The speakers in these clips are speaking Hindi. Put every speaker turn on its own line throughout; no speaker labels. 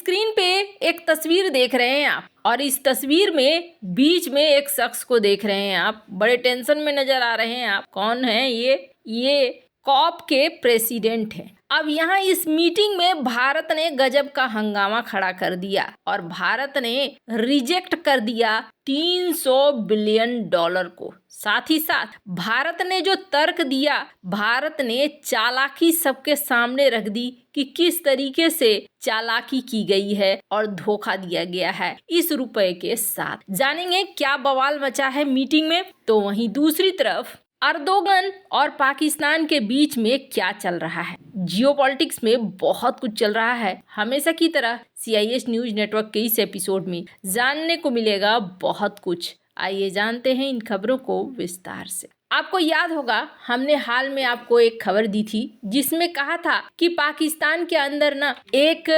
स्क्रीन पे एक तस्वीर देख रहे हैं आप और इस तस्वीर में बीच में एक शख्स को देख रहे हैं आप। बड़े टेंशन में नजर आ रहे हैं आप। कौन है ये कॉप के प्रेसिडेंट हैं। अब यहाँ इस मीटिंग में भारत ने गजब का हंगामा खड़ा कर दिया और भारत ने रिजेक्ट कर दिया $300 बिलियन को। साथ ही साथ भारत ने जो तर्क दिया, भारत ने चालाकी सबके सामने रख दी कि किस तरीके से चालाकी की गई है और धोखा दिया गया है इस रुपए के साथ। जानेंगे क्या बवाल मचा है मीटिंग में। तो वहीं दूसरी तरफ अर्दोगन और पाकिस्तान के बीच में क्या चल रहा है। जियोपॉलिटिक्स में बहुत कुछ चल रहा है। हमेशा की तरह CIS न्यूज नेटवर्क के इस एपिसोड में जानने को मिलेगा बहुत कुछ। आइए जानते हैं इन खबरों को विस्तार से। आपको याद होगा हमने हाल में आपको एक खबर दी थी जिसमें कहा था कि पाकिस्तान के अंदर ना एक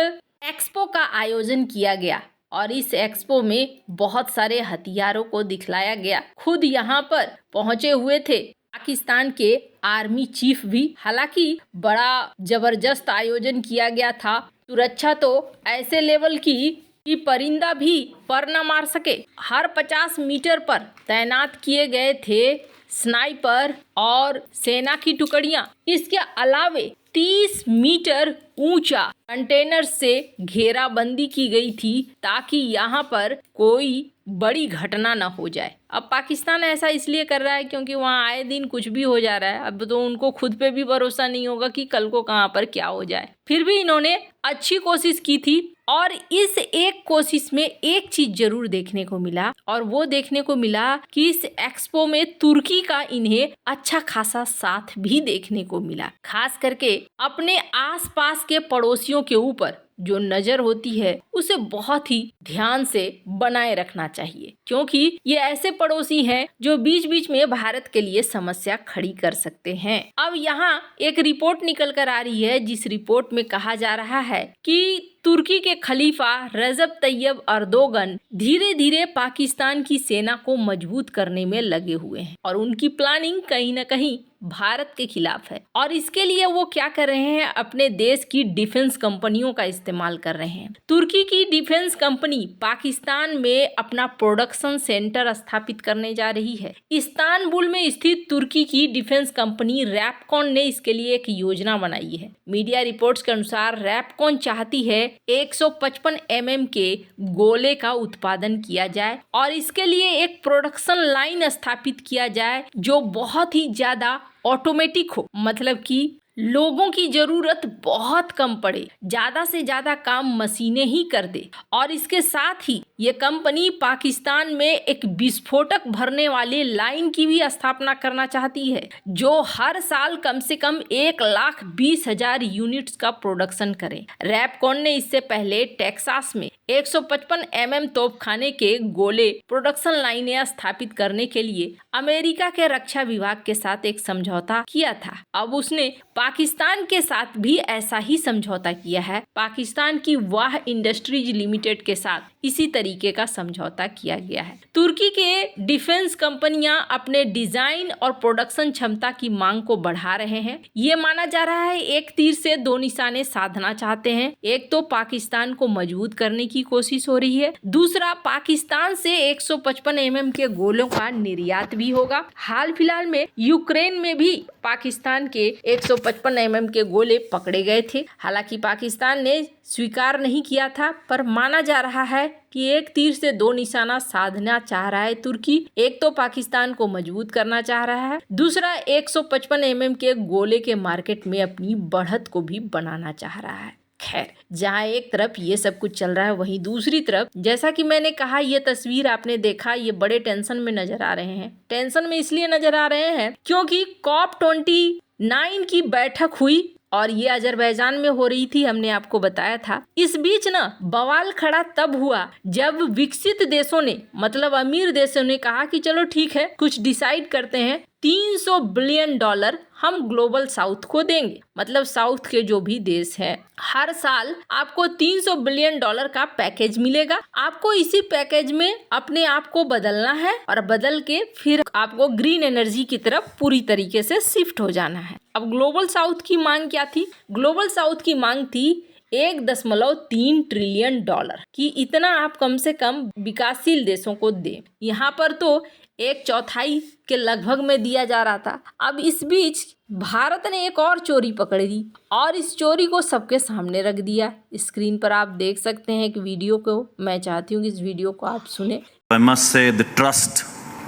एक्सपो का आयोजन किया गया और इस एक्सपो में बहुत सारे हथियारों को दिखलाया गया। खुद यहाँ पर पहुंचे हुए थे पाकिस्तान के आर्मी चीफ भी। हालांकि बड़ा जबरदस्त आयोजन किया गया था। सुरक्षा तो ऐसे लेवल की कि परिंदा भी पर न मार सके। हर 50 मीटर पर तैनात किए गए थे स्नाइपर और सेना की टुकड़ियां। इसके अलावे 30 मीटर ऊंचा कंटेनर से घेराबंदी की गई थी ताकि यहाँ पर कोई बड़ी घटना न हो जाए। अब पाकिस्तान ऐसा इसलिए कर रहा है क्योंकि वहाँ आए दिन कुछ भी हो जा रहा है। अब तो उनको खुद पे भी भरोसा नहीं होगा कि कल को कहाँ पर क्या हो जाए। फिर भी इन्होंने अच्छी कोशिश की थी और इस एक कोशिश में एक चीज जरूर देखने को मिला और वो देखने को मिला कि इस एक्सपो में तुर्की का इन्हें अच्छा खासा साथ भी देखने को मिला। खास करके अपने आसपास के पड़ोसियों के ऊपर जो नजर होती है उसे बहुत ही ध्यान से बनाए रखना चाहिए क्योंकि ये ऐसे पड़ोसी हैं जो बीच बीच में भारत के लिए समस्या खड़ी कर सकते हैं। अब यहाँ एक रिपोर्ट निकल कर आ रही है जिस रिपोर्ट में कहा जा रहा है कि तुर्की के खलीफा रजब तैयब अर्दोगन धीरे धीरे पाकिस्तान की सेना को मजबूत करने में लगे हुए हैं और उनकी प्लानिंग कहीं न कहीं भारत के खिलाफ है। और इसके लिए वो क्या कर रहे हैं, अपने देश की डिफेंस कंपनियों का इस्तेमाल कर रहे हैं। तुर्की की डिफेंस कंपनी पाकिस्तान में अपना प्रोडक्शन सेंटर स्थापित करने जा रही है। इस्तांबुल में स्थित तुर्की की डिफेंस कंपनी रैपकॉन ने इसके लिए एक योजना बनाई है। मीडिया रिपोर्ट्स के अनुसार रैपकॉन चाहती है 155 mm के गोले का उत्पादन किया जाए और इसके लिए एक प्रोडक्शन लाइन स्थापित किया जाए जो बहुत ही ज्यादा ऑटोमेटिक हो, मतलब कि लोगों की जरूरत बहुत कम पड़े, ज्यादा से ज्यादा काम मशीनें ही कर दे। और इसके साथ ही ये कंपनी पाकिस्तान में एक विस्फोटक भरने वाली लाइन की भी स्थापना करना चाहती है जो हर साल कम से कम 1,20,000 यूनिट्स का प्रोडक्शन करे। रैपकॉन ने इससे पहले टेक्सास में 155 mm तोपखाने के गोले प्रोडक्शन लाइनें स्थापित करने के लिए अमेरिका के रक्षा विभाग के साथ एक समझौता किया था। अब उसने पाकिस्तान के साथ भी ऐसा ही समझौता किया है। पाकिस्तान की वाह इंडस्ट्रीज लिमिटेड के साथ इसी तरीके का समझौता किया गया है। तुर्की के डिफेंस कंपनियां अपने डिजाइन और प्रोडक्शन क्षमता की मांग को बढ़ा रहे हैं। ये माना जा रहा है एक तीर से दो निशाने साधना चाहते हैं। एक तो पाकिस्तान को मजबूत करने की कोशिश हो रही है, दूसरा पाकिस्तान से 155 mm के गोलों का निर्यात भी होगा। हाल फिलहाल में यूक्रेन में भी पाकिस्तान के 155 mm के गोले पकड़े गए थे। हालांकि पाकिस्तान ने स्वीकार नहीं किया था, पर माना जा रहा है कि एक तीर से दो निशाना साधना चाह रहा है तुर्की। एक तो पाकिस्तान को मजबूत करना चाह रहा है, दूसरा 155 mm के गोले के मार्केट में अपनी बढ़त को भी बनाना चाह रहा है। खैर, जहाँ एक तरफ ये सब कुछ चल रहा है वहीं दूसरी तरफ जैसा कि मैंने कहा, ये तस्वीर आपने देखा, ये बड़े टेंशन में नजर आ रहे हैं। टेंशन में इसलिए नजर आ रहे हैं क्योंकि COP29 की बैठक हुई और ये अजरबैजान में हो रही थी, हमने आपको बताया था। इस बीच ना बवाल खड़ा तब हुआ जब विकसित देशों ने, मतलब अमीर देशों ने कहा कि चलो ठीक है, कुछ डिसाइड करते हैं, $300 बिलियन हम ग्लोबल साउथ को देंगे। मतलब साउथ के जो भी देश हैं, हर साल आपको $300 बिलियन का पैकेज मिलेगा। आपको इसी पैकेज में अपने आप को बदलना है और बदल के फिर आपको ग्रीन एनर्जी की तरफ पूरी तरीके से शिफ्ट हो जाना है। अब ग्लोबल साउथ की मांग क्या थी? ग्लोबल साउथ की मांग थी 1.3 ट्रिलियन डॉलर कि इतना आप कम से कम विकासशील देशों को दें। यहाँ पर तो 1/4 के लगभग में दिया जा रहा था। अब इस बीच भारत ने एक और चोरी पकड़ ली और इस चोरी को सबके सामने रख दिया। स्क्रीन पर आप देख सकते हैं एक वीडियो को। मैं चाहती हूँ कि इस वीडियो को आप सुने।
I must say the trust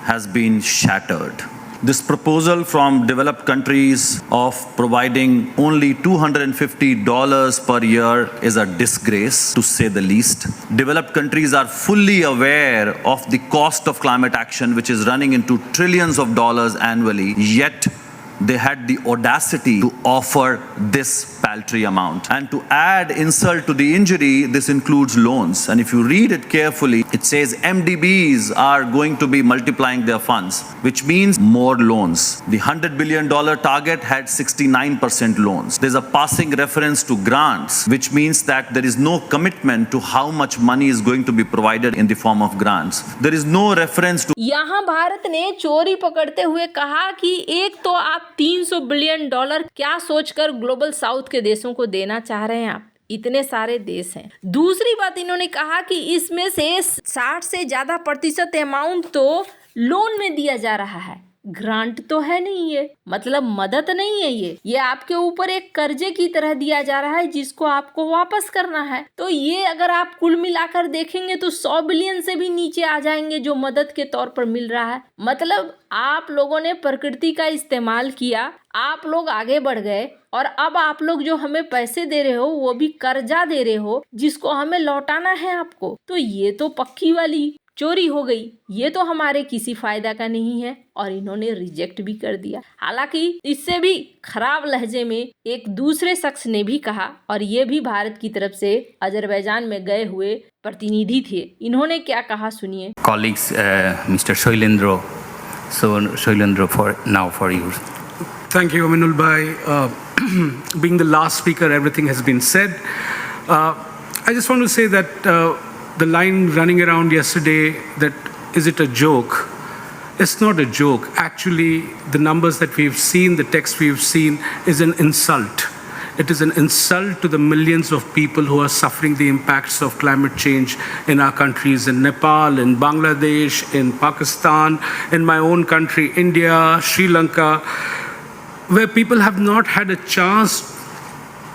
has been shattered. This proposal from developed countries of providing only $250 per year is a disgrace, to say the least. Developed countries are fully aware of the cost of climate action, which is running into trillions of dollars annually, yet they had the audacity to offer this paltry amount. And to add insult to the injury, this includes loans. And if you read it carefully, it says MDBs are going to be multiplying their funds, which means more loans. The $100 billion target had 69% loans. There's a passing reference to grants, which means that there is no commitment to how much money is going to be provided in the form of grants. There is no reference to.
यहाँ भारत ने चोरी पकड़ते हुए कहा कि एक तो आप 300 बिलियन डॉलर क्या सोचकर ग्लोबल साउथ के देशों को देना चाह रहे हैं आप? इतने सारे देश हैं। दूसरी बात इन्होंने कहा कि इसमें से 60 से ज्यादा % अमाउंट तो लोन में दिया जा रहा है, ग्रांट तो है नहीं, ये मतलब मदद नहीं है। ये आपके ऊपर एक कर्जे की तरह दिया जा रहा है जिसको आपको वापस करना है। तो ये अगर आप कुल मिलाकर देखेंगे तो 100 बिलियन से भी नीचे आ जाएंगे जो मदद के तौर पर मिल रहा है। मतलब आप लोगों ने प्रकृति का इस्तेमाल किया, आप लोग आगे बढ़ गए और अब आप लोग जो हमें पैसे दे रहे हो वो भी कर्जा दे रहे हो जिसको हमें लौटाना है आपको। तो ये तो पक्की वाली चोरी हो गई, ये तो हमारे किसी फायदा का नहीं है और इन्होंने रिजेक्ट भी कर दिया। हालांकि इससे भी खराब लहजे में एक दूसरे शख्स ने भी कहा और ये भी भारत की तरफ से अजरबैजान में गए हुए प्रतिनिधि थे। इन्होंने क्या कहा सुनिए।
Colleagues, Mr. Shoilendra, so Shoilendra for you.
Thank you, Aminul Bhai. Being the last speaker, everything has been said. I just want to say that the line running around yesterday that is it a joke? It's not a joke. Actually, the numbers that we've seen, the text we've seen is an insult. It is an insult to the millions of people who are suffering the impacts of climate change in our countries, in Nepal, in Bangladesh, in Pakistan, in my own country, India, Sri Lanka, where people have not had a chance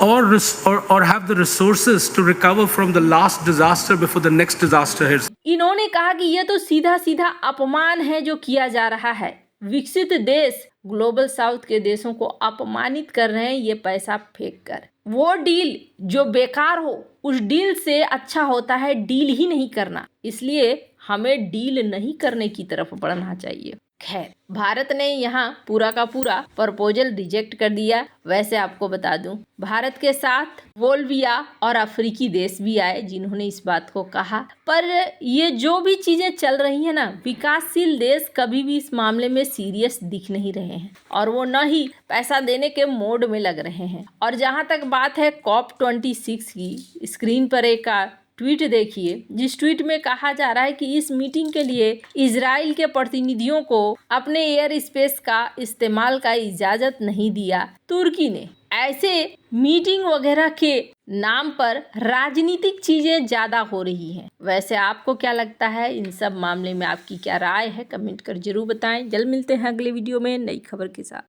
or have the resources to recover from the last disaster before the next disaster hits.
इन्होंने कहा कि यह तो सीधा सीधा अपमान है जो किया जा रहा है। विकसित देश ग्लोबल साउथ के देशों को अपमानित कर रहे हैं ये पैसा फेंक कर। वो डील जो बेकार हो उस डील से अच्छा होता है डील ही नहीं करना। इसलिए हमें डील नहीं करने की तरफ बढ़ना चाहिए। खैर, भारत ने यहाँ पूरा का पूरा प्रपोजल रिजेक्ट कर दिया। वैसे आपको बता दूं, भारत के साथ बोल्विया और अफ्रीकी देश भी आए जिन्होंने इस बात को कहा। पर ये जो भी चीजें चल रही है ना, विकासशील देश कभी भी इस मामले में सीरियस दिख नहीं रहे हैं और वो न ही पैसा देने के मोड में लग रहे हैं। और जहाँ तक बात है COP26 की, स्क्रीन पर एक ट्वीट देखिए जिस ट्वीट में कहा जा रहा है कि इस मीटिंग के लिए इजराइल के प्रतिनिधियों को अपने एयर स्पेस का इस्तेमाल का इजाजत नहीं दिया। तुर्की ने ऐसे मीटिंग वगैरह के नाम पर राजनीतिक चीजें ज्यादा हो रही हैं। वैसे आपको क्या लगता है, इन सब मामले में आपकी क्या राय है, कमेंट कर जरूर बताएं। जल्द मिलते हैं अगले वीडियो में नई खबर के साथ।